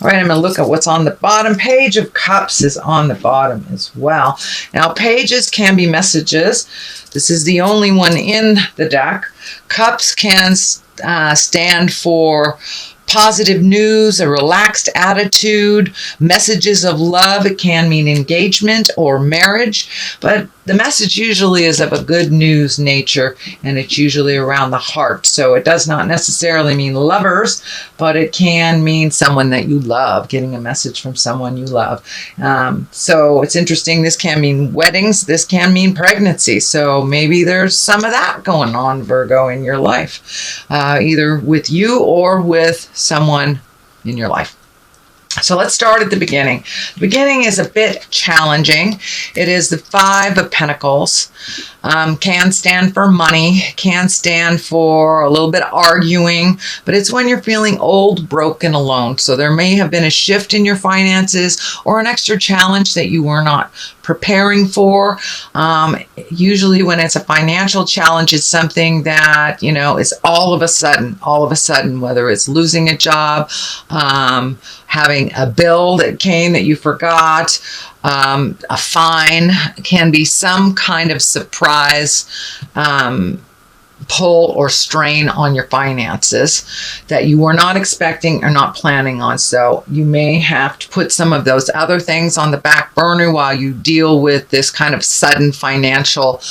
All right, I'm going to look at what's on the bottom. Page of Cups is on the bottom as well. Now, pages can be messages. This is the only one in the deck. Cups can stand for positive news, a relaxed attitude, messages of love. It can mean engagement or marriage, but the message usually is of a good news nature, and it's usually around the heart. So it does not necessarily mean lovers, but it can mean someone that you love, getting a message from someone you love. So it's interesting. This can mean weddings. This can mean pregnancy. So maybe there's some of that going on, Virgo, in your life, either with you or with someone in your life. So let's start at the beginning. The beginning is a bit challenging. It is the Five of Pentacles. Can stand for money, can stand for a little bit of arguing, but it's when you're feeling old, broken, alone. So there may have been a shift in your finances or an extra challenge that you were not preparing for. Usually when it's a financial challenge, it's something that, is all of a sudden, whether it's losing a job, having a bill that came that you forgot, a fine, can be some kind of surprise pull or strain on your finances that you were not expecting or not planning on. So you may have to put some of those other things on the back burner while you deal with this kind of sudden financial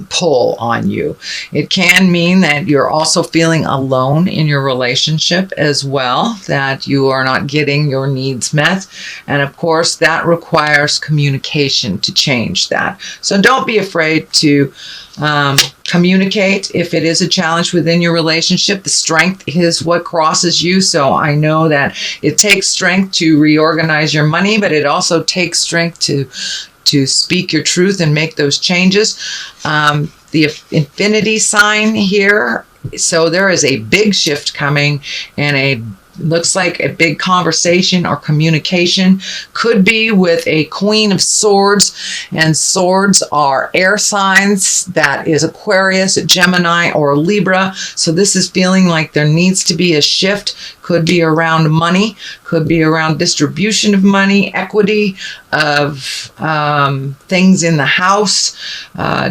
pull on you. It can mean that you're also feeling alone in your relationship as well, that you are not getting your needs met. And of course, that requires communication to change that. So don't be afraid to communicate if it is a challenge within your relationship. The strength is what crosses you. So I know that it takes strength to reorganize your money, but it also takes strength to speak your truth and make those changes. The infinity sign here. So there is a big shift coming, and looks like a big conversation or communication. Could be with a Queen of Swords, and swords are air signs. That is Aquarius, Gemini, or Libra. So this is feeling like there needs to be a shift. Could be around money, could be around distribution of money, equity of things in the house,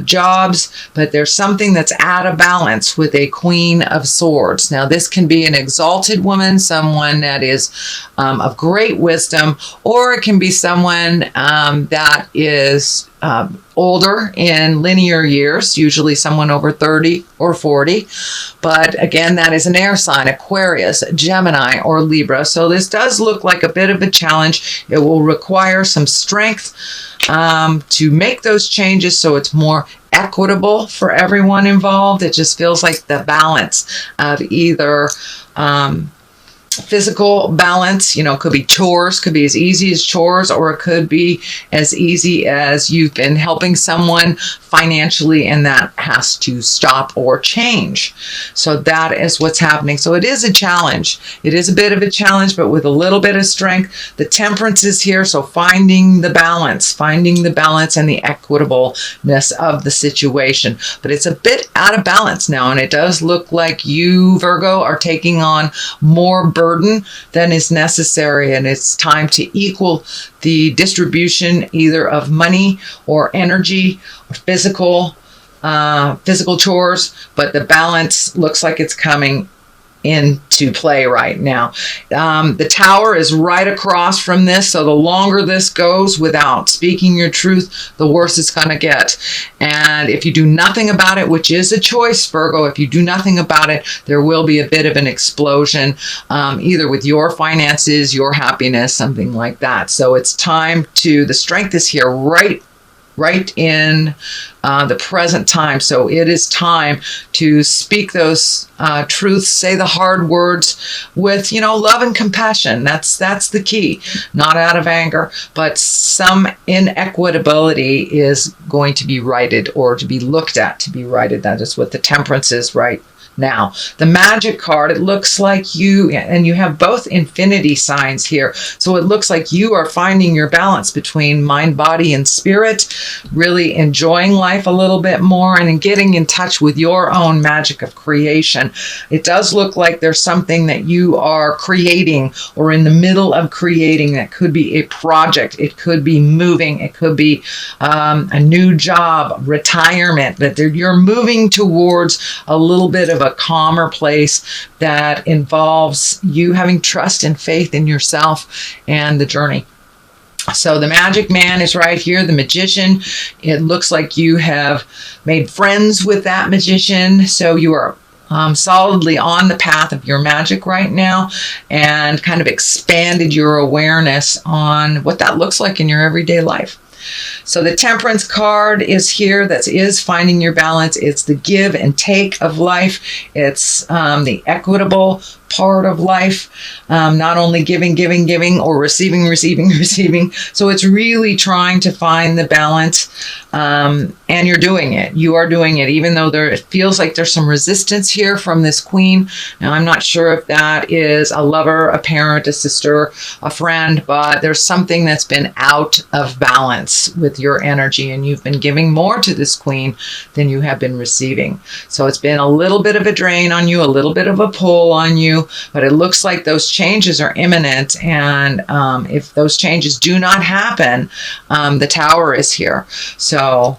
jobs, but there's something that's out of balance with a Queen of Swords. Now, this can be an exalted woman, someone that is of great wisdom, or it can be someone that is older in linear years, usually someone over 30 or 40. But again, that is an air sign, Aquarius, Gemini, or Libra. So this does look like a bit of a challenge. It will require some strength to make those changes so it's more equitable for everyone involved. It just feels like the balance of either physical balance, could be chores, could be as easy as chores, or it could be as easy as you've been helping someone financially and that has to stop or change. So that is what's happening. So it is a challenge. It is a bit of a challenge, but with a little bit of strength. The Temperance is here. So finding the balance and the equitableness of the situation. But it's a bit out of balance now, and it does look like you, Virgo, are taking on more burden than is necessary, and it's time to equal the distribution either of money or energy or physical chores, but the balance looks like it's coming into play right now. The Tower is right across from this, so the longer this goes without speaking your truth, the worse it's going to get. And if you do nothing about it, which is a choice, Virgo, if you do nothing about it, there will be a bit of an explosion, either with your finances, your happiness, something like that. So it's time the strength is here right in the present time. So it is time to speak those truths, say the hard words with, love and compassion. That's the key. Not out of anger, but some inequitability is going to be righted or to be looked at to be righted. That is what the Temperance is right now. The magic card, it looks like you, and you have both infinity signs here. So it looks like you are finding your balance between mind, body, and spirit, really enjoying life a little bit more and getting in touch with your own magic of creation. It does look like there's something that you are creating or in the middle of creating. That could be a project. It could be moving. It could be a new job, retirement, that you're moving towards a little bit of a calmer place that involves you having trust and faith in yourself and the journey. So the magic man is right here, the magician. It looks like you have made friends with that magician. So you are solidly on the path of your magic right now, and kind of expanded your awareness on what that looks like in your everyday life. So the temperance card is here. That is finding your balance. It's the give and take of life. It's the equitable part of life, not only giving, or receiving. So it's really trying to find the balance, and you're doing it. You are doing it, even though it feels like there's some resistance here from this queen. Now, I'm not sure if that is a lover, a parent, a sister, a friend, but there's something that's been out of balance with your energy, and you've been giving more to this queen than you have been receiving. So it's been a little bit of a drain on you, a little bit of a pull on you, but it looks like those changes are imminent. And if those changes do not happen, the Tower is here. So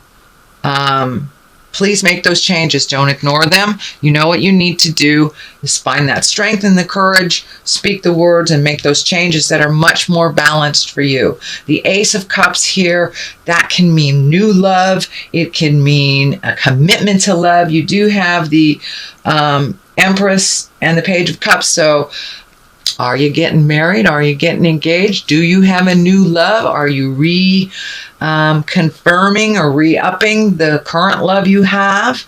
please make those changes. Don't ignore them. You know what you need to do is find that strength and the courage, speak the words, and make those changes that are much more balanced for you. The Ace of Cups here, that can mean new love. It can mean a commitment to love. You do have the Empress and the Page of Cups. So are you getting married? Are you getting engaged? Do you have a new love? Are you confirming or re-upping the current love you have?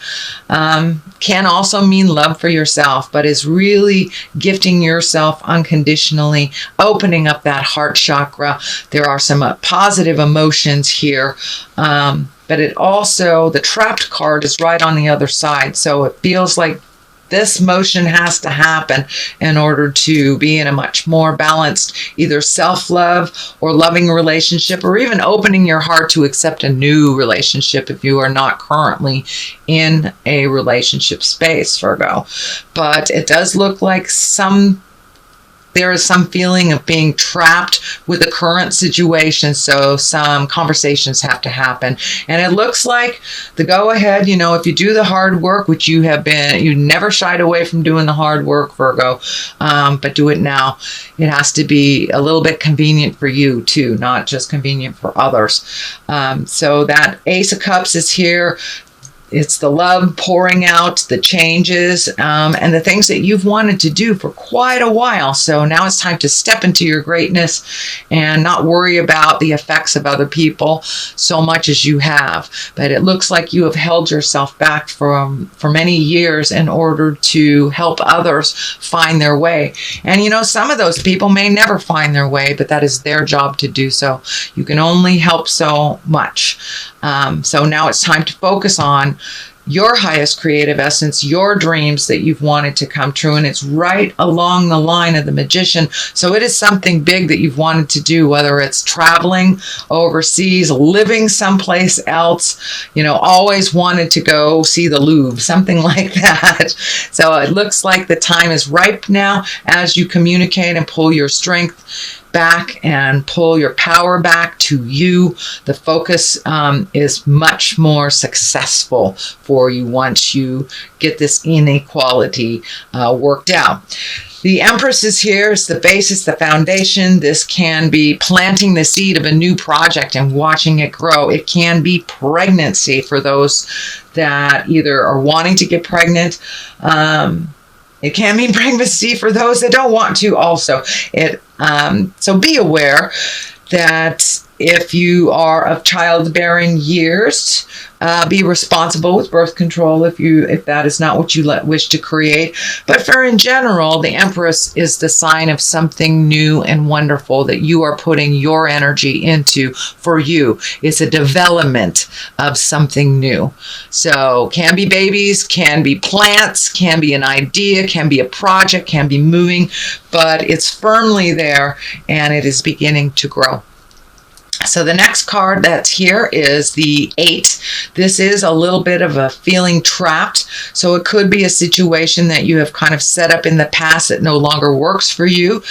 Can also mean love for yourself, but is really gifting yourself unconditionally, opening up that heart chakra. There are some positive emotions here, but it also, the Trapped card is right on the other side. So it feels like this motion has to happen in order to be in a much more balanced, either self-love or loving relationship, or even opening your heart to accept a new relationship if you are not currently in a relationship space, Virgo. But it does look like there is some feeling of being trapped with the current situation, so some conversations have to happen. And it looks like the go-ahead, if you do the hard work, which you never shied away from doing the hard work, Virgo, but do it now. It has to be a little bit convenient for you too, not just convenient for others. So that Ace of Cups is here. It's the love pouring out, the changes, and the things that you've wanted to do for quite a while. So now it's time to step into your greatness and not worry about the effects of other people so much as you have. But it looks like you have held yourself back for many years in order to help others find their way. And some of those people may never find their way, but that is their job to do so. You can only help so much. So now it's time to focus on your highest creative essence, your dreams that you've wanted to come true. And it's right along the line of the Magician. So it is something big that you've wanted to do, whether it's traveling overseas, living someplace else, always wanted to go see the Louvre, something like that. So it looks like the time is ripe now as you communicate and pull your strength back and pull your power back to you. The focus is much more successful for you once you get this inequality worked out. The Empress is here. It's the basis, the foundation. This can be planting the seed of a new project and watching it grow. It can be pregnancy for those that either are wanting to get pregnant. It can mean pregnancy for those that don't want to also. So be aware that If you are of childbearing years, be responsible with birth control if that is not what you wish to create. But for in general, the Empress is the sign of something new and wonderful that you are putting your energy into for you. It's a development of something new. So can be babies, can be plants, can be an idea, can be a project, can be moving, but it's firmly there and it is beginning to grow. So the next card that's here is the 8. This is a little bit of a feeling trapped. So it could be a situation that you have kind of set up in the past that no longer works for you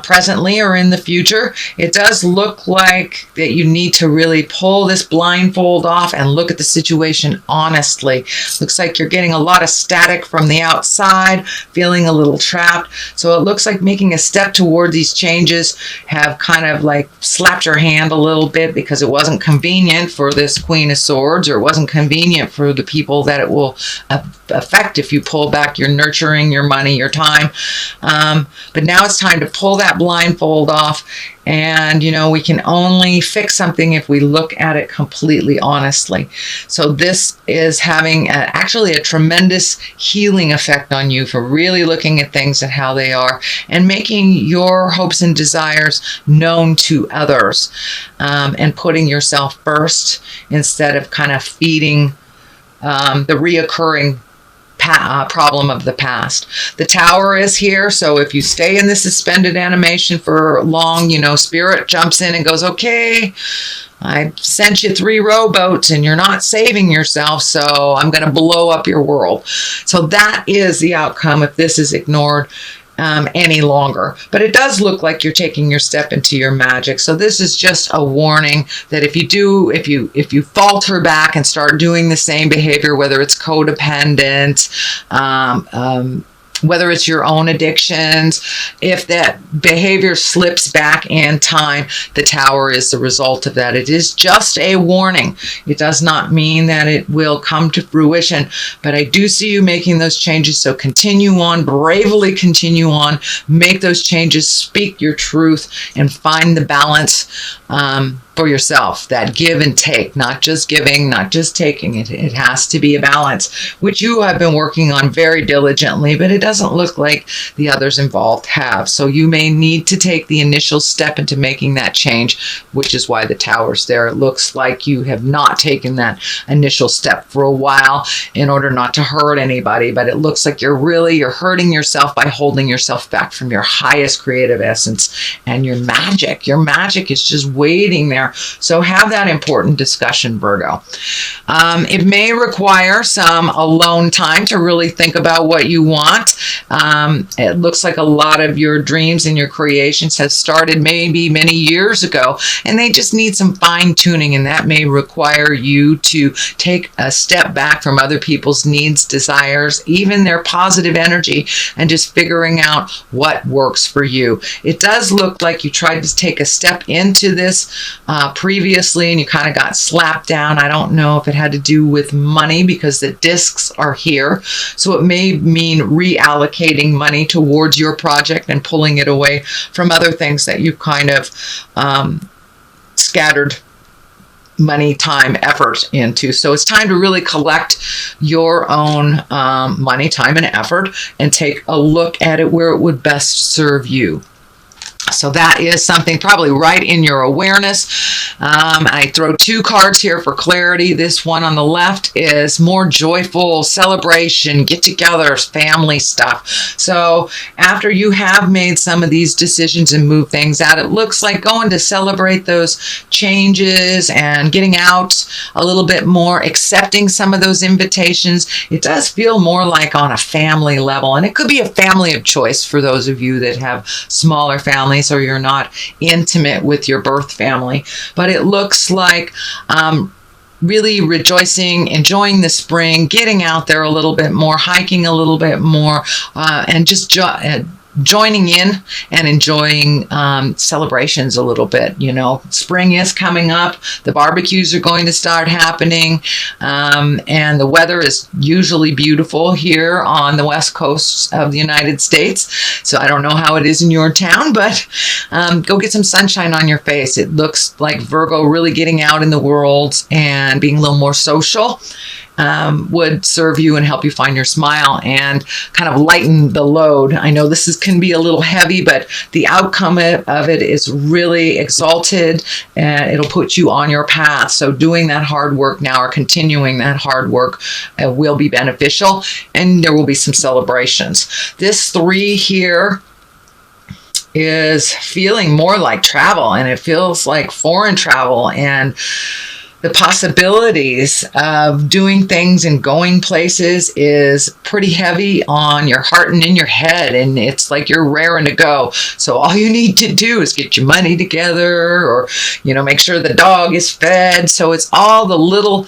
presently or in the future. It does look like that you need to really pull this blindfold off and look at the situation honestly. Looks like you're getting a lot of static from the outside, feeling a little trapped. So it looks like making a step toward these changes have kind of like slapped your hand a little bit because it wasn't convenient for this Queen of Swords, or it wasn't convenient for the people that it will affect if you pull back your nurturing, your money, your time. But now it's time to pull that blindfold off. And, you know, we can only fix something if we look at it completely honestly. So this is having actually a tremendous healing effect on you for really looking at things and how they are and making your hopes and desires known to others, and putting yourself first instead of kind of feeding the reoccurring problem of the past. The Tower is here, so if you stay in the suspended animation for long, you know, Spirit jumps in and goes, okay, I sent you 3 rowboats and you're not saving yourself, so I'm going to blow up your world. So that is the outcome if this is ignored any longer. But it does look like you're taking your step into your magic. So this is just a warning that if you falter back and start doing the same behavior, whether it's codependent, whether it's your own addictions, if that behavior slips back in time, the Tower is the result of that. It is just a warning. It does not mean that it will come to fruition, but I do see you making those changes. So continue on, bravely continue on, make those changes, speak your truth, and find the balance for yourself, that give and take, not just giving, not just taking. It has to be a balance, which you have been working on very diligently, but it doesn't look like the others involved have. So you may need to take the initial step into making that change, which is why the Tower's there. It looks like you have not taken that initial step for a while in order not to hurt anybody, but it looks like you're hurting yourself by holding yourself back from your highest creative essence and your magic. Your magic is just waiting there. So have that important discussion, Virgo. It may require some alone time to really think about what you want. It looks like a lot of your dreams and your creations have started maybe many years ago, and they just need some fine tuning, and that may require you to take a step back from other people's needs, desires, even their positive energy, and just figuring out what works for you. It does look like you tried to take a step into this previously and you kind of got slapped down. I don't know if it had to do with money because the discs are here. So it may mean reallocating money towards your project and pulling it away from other things that you kind of scattered money, time, effort into. So it's time to really collect your own money, time, and effort and take a look at it where it would best serve you. So that is something probably right in your awareness. I throw 2 cards here for clarity. This one on the left is more joyful celebration, get-togethers, family stuff. So after you have made some of these decisions and moved things out, it looks like going to celebrate those changes and getting out a little bit more, accepting some of those invitations. It does feel more like on a family level, and it could be a family of choice for those of you that have smaller families or you're not intimate with your birth family. But it looks like really rejoicing, enjoying the spring, getting out there a little bit more, hiking a little bit more, and just joining in and enjoying celebrations a little bit. You know, spring is coming up. The barbecues are going to start happening. And the weather is usually beautiful here on the west coast of the United States. So I don't know how it is in your town, but go get some sunshine on your face. It looks like Virgo really getting out in the world and being a little more social would serve you and help you find your smile and kind of lighten the load. I know this can be a little heavy, but the outcome of it is really exalted, and it'll put you on your path. So doing that hard work now, or continuing that hard work, will be beneficial, and there will be some celebrations. This 3 here is feeling more like travel, and it feels like foreign travel, and the possibilities of doing things and going places is pretty heavy on your heart and in your head, and it's like you're raring to go. So all you need to do is get your money together, or make sure the dog is fed. So it's all the little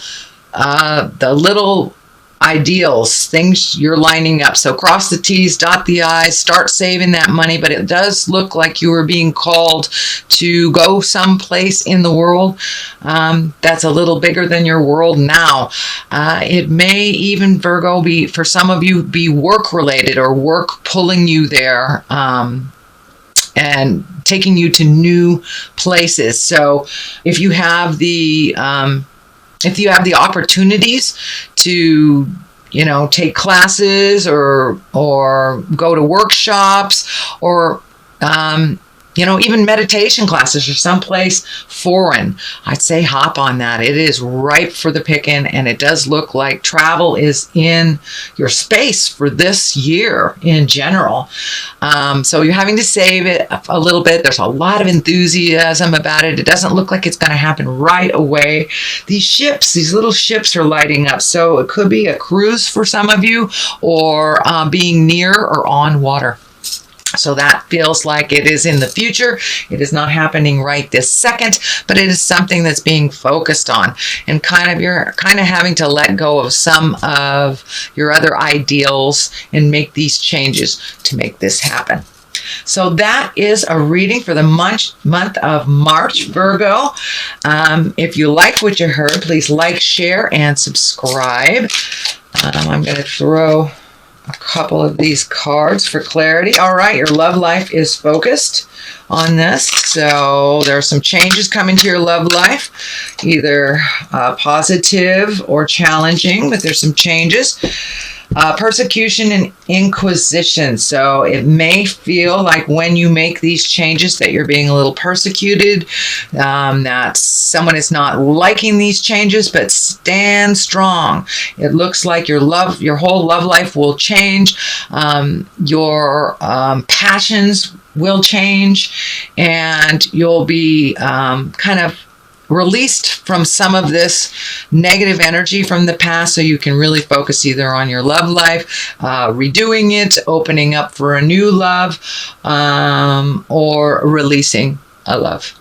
ideals, things you're lining up. So cross the T's, dot the I's, start saving that money. But it does look like you are being called to go someplace in the world that's a little bigger than your world now. It may even, Virgo, be, for some of you, be work related, or work pulling you there and taking you to new places. So if you have the opportunities to, take classes or go to workshops, or, even meditation classes, or someplace foreign, I'd say hop on that. It is ripe for the picking, and it does look like travel is in your space for this year in general. So you're having to save it a little bit. There's a lot of enthusiasm about it. It doesn't look like it's going to happen right away. These little ships are lighting up. So it could be a cruise for some of you, or being near or on water. So that feels like it is in the future. It is not happening right this second, but it is something that's being focused on, and you're kind of having to let go of some of your other ideals and make these changes to make this happen. So that is a reading for the month of March, Virgo. If you liked what you heard, please like, share, and subscribe. I'm going to throw a couple of these cards for clarity. All right, your love life is focused on this. So there are some changes coming to your love life, either positive or challenging, but there's some changes. Persecution and inquisition. So it may feel like when you make these changes that you're being a little persecuted, that someone is not liking these changes, but stand strong. It looks like your whole love life will change. Your passions will change, and you'll be kind of released from some of this negative energy from the past, so you can really focus either on your love life, redoing it, opening up for a new love, or releasing a love.